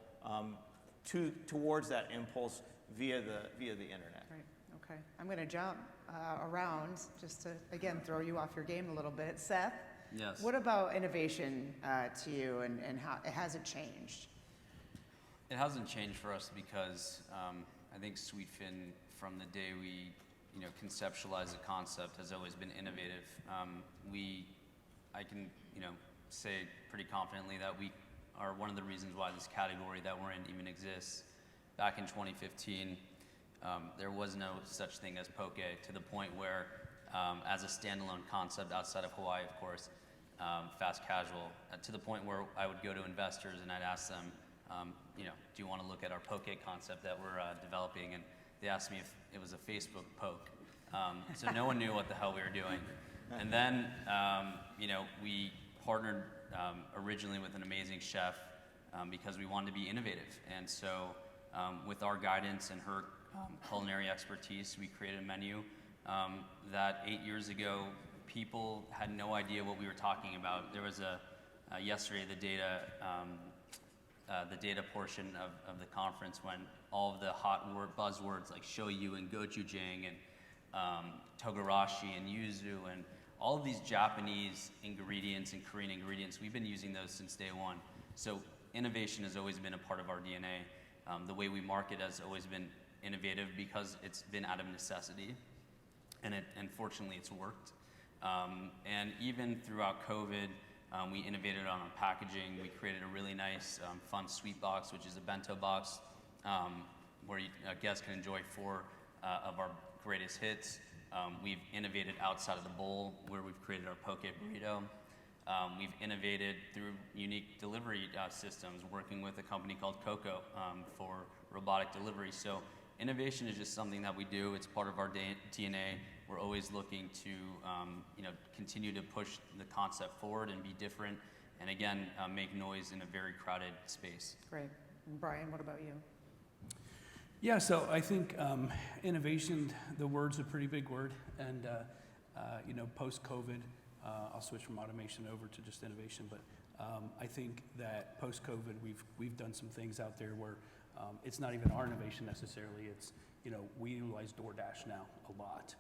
towards that impulse via the internet. Right. Okay. I'm going to jump around just to again throw you off your game a little bit, Seth. Yes. What about innovation to you, and how has it changed? It hasn't changed for us because I think Sweetfin, from the day we conceptualized the concept, has always been innovative. I can say pretty confidently that we are one of the reasons why this category that we're in even exists. Back in 2015, there was no such thing as poke, to the point where, as a standalone concept outside of Hawaii, of course, fast casual, to the point where I would go to investors and I'd ask them, do you want to look at our poke concept that we're developing? And they asked me if it was a Facebook poke. So no one knew what the hell we were doing. And then, we partnered originally with an amazing chef because we wanted to be innovative. And so with our guidance and her culinary expertise, we created a menu that 8 years ago, people had no idea what we were talking about. There was yesterday, the data portion of the conference, when all of the hot buzzwords like shoyu and gochujang and togarashi and yuzu and all of these Japanese ingredients and Korean ingredients, we've been using those since day one. So innovation has always been a part of our DNA. The way we market has always been innovative because it's been out of necessity, and fortunately it's worked. And even throughout COVID, we innovated on our packaging. We created a really nice, fun sweet box, which is a bento box, where a guest can enjoy 4 of our greatest hits. We've innovated outside of the bowl, where we've created our poke burrito. We've innovated through unique delivery systems, working with a company called Coco for robotic delivery. So innovation is just something that we do. It's part of our DNA. We're always looking to continue to push the concept forward and be different, and again, make noise in a very crowded space. Great. And Brian, what about you? Yeah, so I think innovation, the word's a pretty big word, and post-COVID, I'll switch from automation over to just innovation, but I think that post-COVID, we've done some things out there where it's not even our innovation necessarily. It's, we utilize DoorDash now a lot.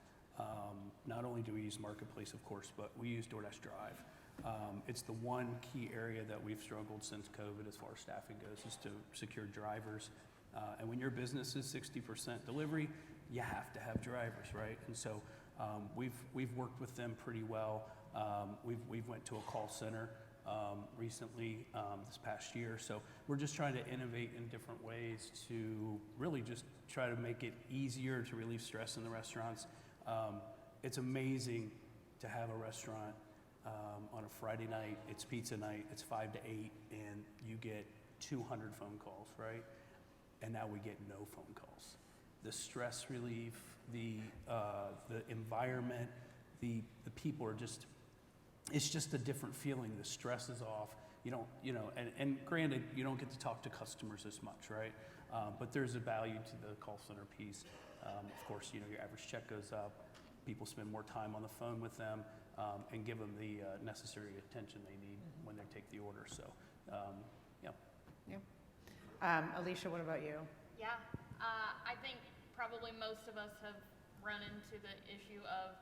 Not only do we use Marketplace, of course, but we use DoorDash Drive. It's the one key area that we've struggled since COVID as far as staffing goes, is to secure drivers. And when your business is 60% delivery, you have to have drivers, right? And so we've worked with them pretty well. We've went to a call center recently this past year. So we're just trying to innovate in different ways to really just try to make it easier to relieve stress in the restaurants. It's amazing to have a restaurant on a Friday night. It's pizza night. It's 5 to 8, and you get 200 phone calls, right? And now we get no phone calls. The stress relief, the environment, the people are just, it's just a different feeling. The stress is off. You don't, and granted, you don't get to talk to customers as much, right? But there's a value to the call center piece. Of course, your average check goes up. People spend more time on the phone with them and give them the necessary attention they need when they take the order. So, yeah. Alicia, what about you? Yeah, I think probably most of us have run into the issue of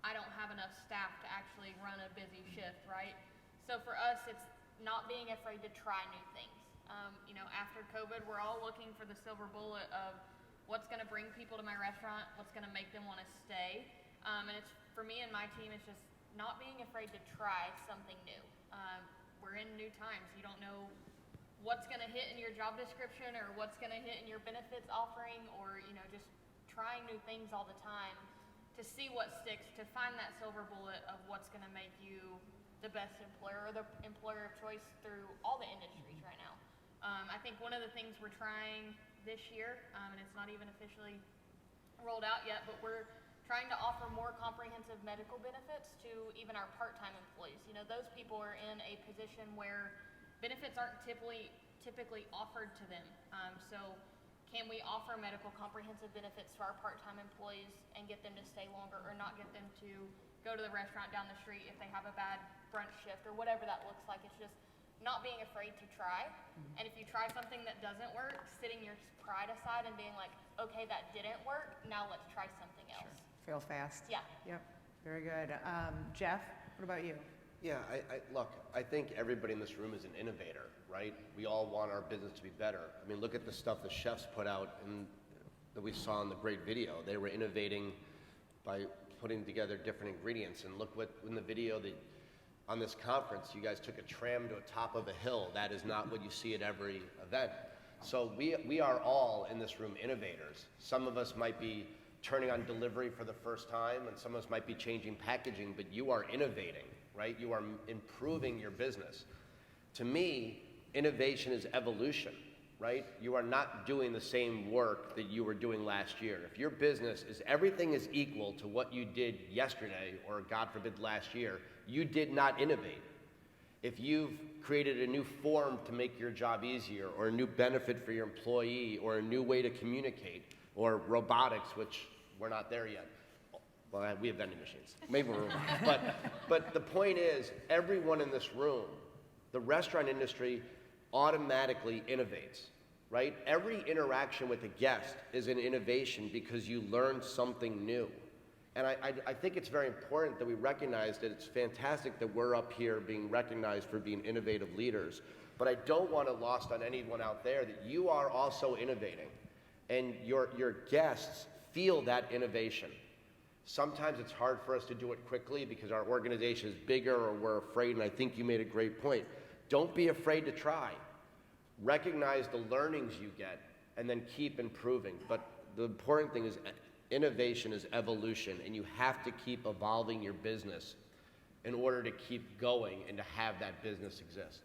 I don't have enough staff to actually run a busy shift, right? So for us, it's not being afraid to try new things. After COVID, we're all looking for the silver bullet of what's going to bring people to my restaurant, what's going to make them want to stay. And it's for me and my team, it's just not being afraid to try something new. We're in new times. You don't know what's going to hit in your job description or what's going to hit in your benefits offering, or just trying new things all the time to see what sticks, to find that silver bullet of what's going to make you the best employer or the employer of choice through all the industries right now. I think one of the things we're trying this year, and it's not even officially rolled out yet, but we're trying to offer more comprehensive medical benefits to even our part-time employees. Those people are in a position where benefits aren't typically offered to them. So can we offer medical comprehensive benefits to our part-time employees and get them to stay longer, or not get them to go to the restaurant down the street if they have a bad brunch shift, or whatever that looks like. It's just not being afraid to try. And if you try something that doesn't work, setting your pride aside and being like, okay, that didn't work, now let's try something else. Fail fast. Yeah. Yep. Very good. Jeff, what about you? Yeah, look, I think everybody in this room is an innovator, right? We all want our business to be better. I mean, look at the stuff the chefs put out that we saw in the great video. They were innovating by putting together different ingredients. And look what, in the video on this conference, you guys took a tram to the top of a hill. That is not what you see at every event. So we are all in this room innovators. Some of us might be turning on delivery for the first time, and some of us might be changing packaging, but you are innovating, right? You are improving your business. To me, innovation is evolution, right? You are not doing the same work that you were doing last year. If your business is, everything is equal to what you did yesterday, or God forbid last year, you did not innovate. If you've created a new form to make your job easier, or a new benefit for your employee, or a new way to communicate, or robotics, which we're not there yet. Well, we have vending machines. Maybe we're but the point is, everyone in this room, the restaurant industry automatically innovates, right? Every interaction with a guest is an innovation because you learn something new. And I think it's very important that we recognize that it's fantastic that we're up here being recognized for being innovative leaders. But I don't want it lost on anyone out there that you are also innovating. And your guests feel that innovation. Sometimes it's hard for us to do it quickly because our organization is bigger, or we're afraid, and I think you made a great point. Don't be afraid to try. Recognize the learnings you get, and then keep improving. But the important thing is innovation is evolution, and you have to keep evolving your business in order to keep going and to have that business exist.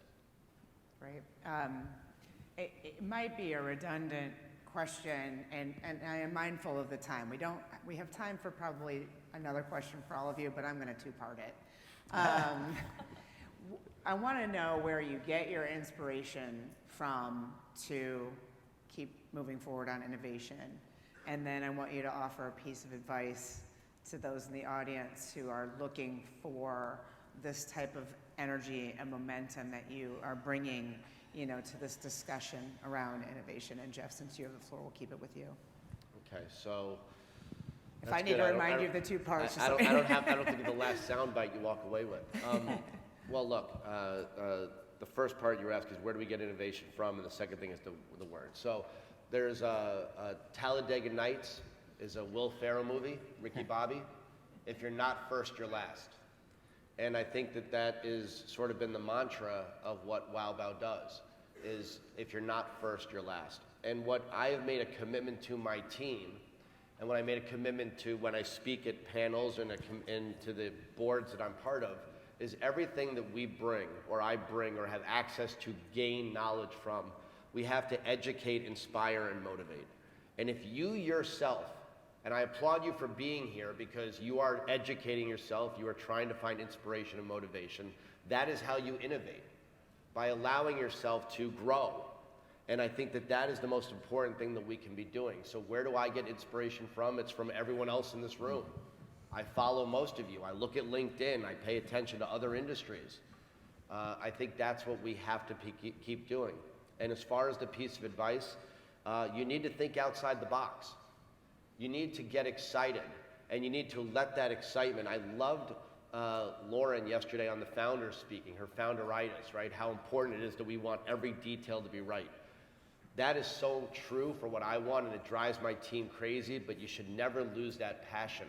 Right. It might be a redundant question, and I am mindful of the time. We have time for probably another question for all of you, but I'm going to two-part it. I want to know where you get your inspiration from to keep moving forward on innovation. And then I want you to offer a piece of advice to those in the audience who are looking for this type of energy and momentum that you are bringing, to this discussion around innovation. And Jeff, since you have the floor, we'll keep it with you. Okay, so. If that's I need good. to I don't- remind I you of don't- the two parts. I don't think of the last soundbite you walk away with. Well, look, the first part you were asking is where do we get innovation from, and the second thing is the word. So there's Talladega Nights is a Will Ferrell movie, Ricky Bobby. If you're not first, you're last. And I think that is sort of been the mantra of what WowBow does, is if you're not first, you're last. And what I have made a commitment to my team, and what I made a commitment to when I speak at panels and to the boards that I'm part of, is everything that we bring, or I bring, or have access to gain knowledge from, we have to educate, inspire, and motivate. And if you yourself, and I applaud you for being here because you are educating yourself, you are trying to find inspiration and motivation, that is how you innovate, by allowing yourself to grow. And I think that is the most important thing that we can be doing. So where do I get inspiration from? It's from everyone else in this room. I follow most of you. I look at LinkedIn. I pay attention to other industries. I think that's what we have to keep doing. And as far as the piece of advice, you need to think outside the box. You need to get excited, and you need to let that excitement. I loved Lauren yesterday on the Founders speaking, her founderitis, right? How important it is that we want every detail to be right. That is so true for what I want, and it drives my team crazy, but you should never lose that passion.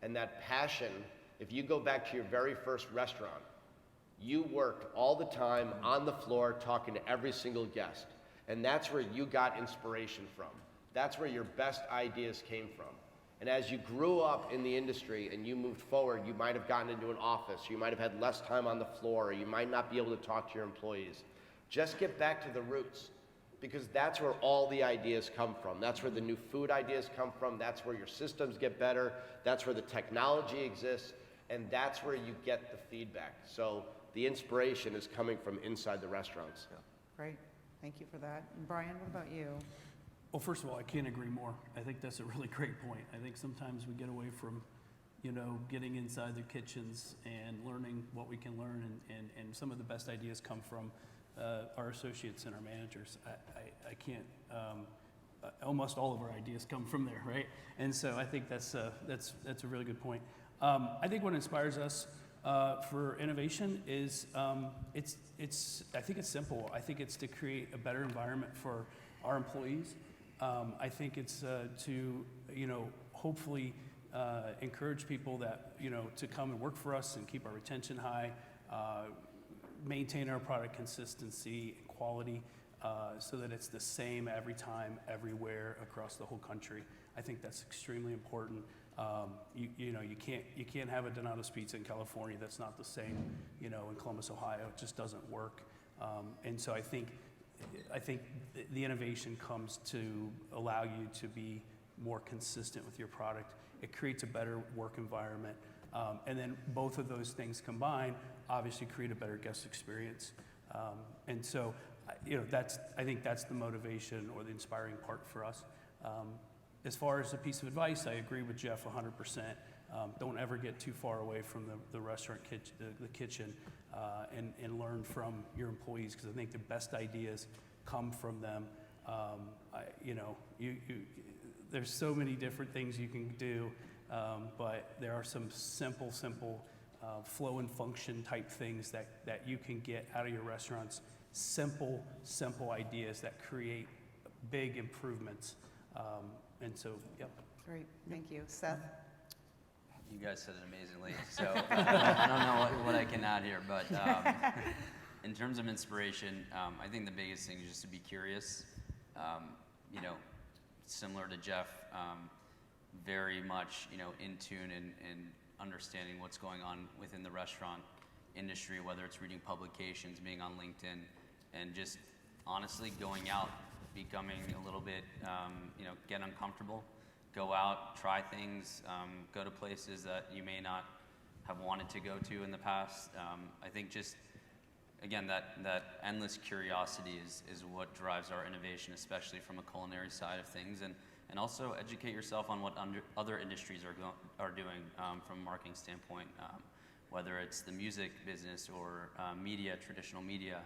And that passion, if you go back to your very first restaurant, you worked all the time on the floor talking to every single guest. And that's where you got inspiration from. That's where your best ideas came from. And as you grew up in the industry and you moved forward, you might have gotten into an office, you might have had less time on the floor, or you might not be able to talk to your employees. Just get back to the roots, because that's where all the ideas come from. That's where the new food ideas come from. That's where your systems get better. That's where the technology exists. And that's where you get the feedback. So the inspiration is coming from inside the restaurants. Great. Thank you for that. And Brian, what about you? Well, first of all, I can't agree more. I think that's a really great point. I think sometimes we get away from, getting inside the kitchens and learning what we can learn, and some of the best ideas come from our associates and our managers. I can't, almost all of our ideas come from there, right? And so I think that's a really good point. I think what inspires us for innovation is, I think it's simple. I think it's to create a better environment for our employees. I think it's to, hopefully encourage people that, to come and work for us and keep our retention high, maintain our product consistency and quality, so that it's the same every time, everywhere across the whole country. I think that's extremely important. You can't have a Donato's Pizza in California that's not the same, in Columbus, Ohio. It just doesn't work. And so I think the innovation comes to allow you to be more consistent with your product. It creates a better work environment. And then both of those things combined obviously create a better guest experience. And so, I think that's the motivation or the inspiring part for us. As far as a piece of advice, I agree with Jeff 100%. Don't ever get too far away from the restaurant kitchen, and learn from your employees, because I think the best ideas come from them. There's so many different things you can do, but there are some simple flow and function type things that you can get out of your restaurants. Simple ideas that create big improvements. And so, yep. Great. Thank you. Seth? You guys said it amazingly, so I don't know what I can add here, but in terms of inspiration, I think the biggest thing is just to be curious. Similar to Jeff, very much in tune and understanding what's going on within the restaurant industry, whether it's reading publications, being on LinkedIn, and just honestly going out, becoming a little bit, get uncomfortable. Go out, try things, go to places that you may not have wanted to go to in the past. I think just, again, that endless curiosity is what drives our innovation, especially from a culinary side of things, and also educate yourself on what other industries are doing from a marketing standpoint. whether it's the music business or media, traditional media,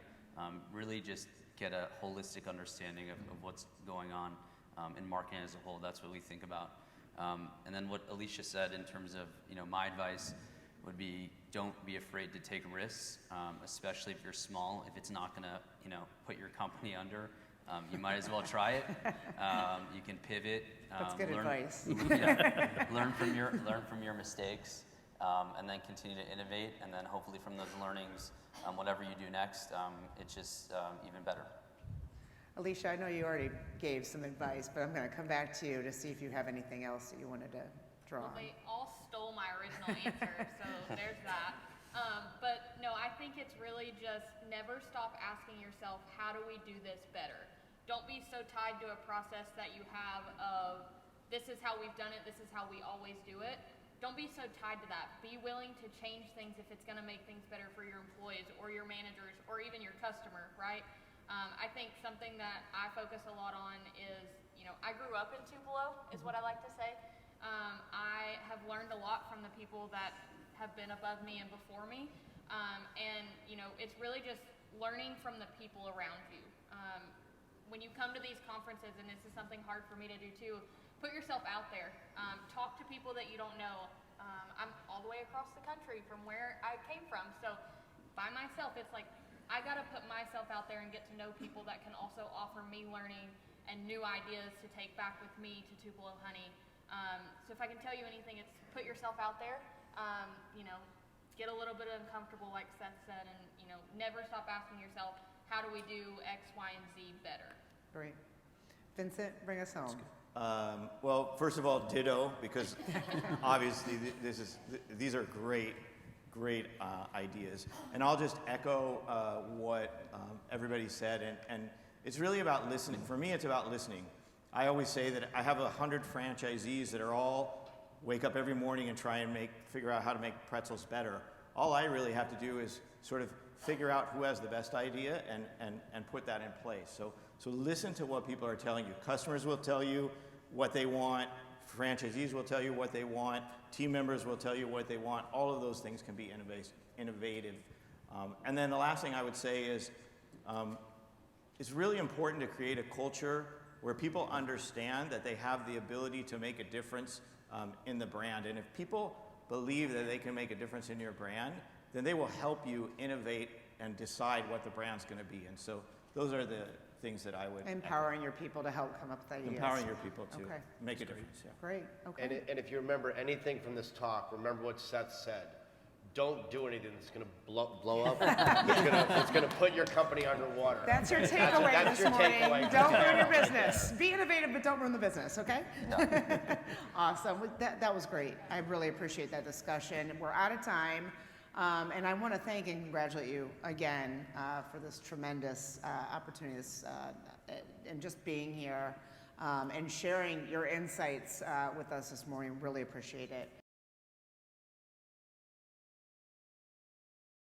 really just get a holistic understanding of what's going on in marketing as a whole. That's what we think about. And then what Alicia said in terms of, my advice would be, don't be afraid to take risks, especially if you're small. If it's not gonna, put your company under, you might as well try it. You can pivot. That's good advice. Learn from your mistakes, and then continue to innovate. And then hopefully from those learnings, whatever you do next, it's just even better. Alicia, I know you already gave some advice, but I'm going to come back to you to see if you have anything else that you wanted to draw Well, on. they all stole my original answer, so there's that. But no, I think it's really just never stop asking yourself, how do we do this better? Don't be so tied to a process that you have of, this is how we've done it, this is how we always do it. Don't be so tied to that. Be willing to change things if it's going to make things better for your employees or your managers or even your customer, right? I think something that I focus a lot on is, I grew up in Tupelo, is what I like to say. I have learned a lot from the people that have been above me and before me. And, it's really just learning from the people around you. When you come to these conferences, and this is something hard for me to do too, put yourself out there. Talk to people that you don't know. I'm all the way across the country from where I came from. So by myself, it's like, I got to put myself out there and get to know people that can also offer me learning and new ideas to take back with me to Tupelo Honey. So if I can tell you anything, it's put yourself out there. Get a little bit uncomfortable, like Seth said, and never stop asking yourself, how do we do X, Y, and Z better? Great. Vincent, bring us home. Well, first of all, ditto, because obviously these are great ideas. And I'll just echo what everybody said, and it's really about listening. For me, it's about listening. I always say that I have 100 franchisees that are all wake up every morning and try and figure out how to make pretzels better. All I really have to do is sort of figure out who has the best idea and put that in place. So listen to what people are telling you. Customers will tell you what they want. Franchisees will tell you what they want. Team members will tell you what they want. All of those things can be innovative. And then the last thing I would say is it's really important to create a culture where people understand that they have the ability to make a difference in the brand. And if people believe that they can make a difference in your brand, then they will help you innovate and decide what the brand's going to be. And so those are the things that I would Empowering your people to help come up with ideas. empowering your people to Okay. make a difference. Yeah. Great. Okay. And if you remember anything from this talk, remember what Seth said. Don't do anything that's going to blow up. it's going to put your company underwater. That's your takeaway that's this your morning. takeaway. Don't ruin your business. Be innovative, but don't ruin the business, okay? Awesome. Well, that was great. I really appreciate that discussion. We're out of time. And I want to thank and congratulate you again for this tremendous opportunity and just being here and sharing your insights with us this morning. Really appreciate it.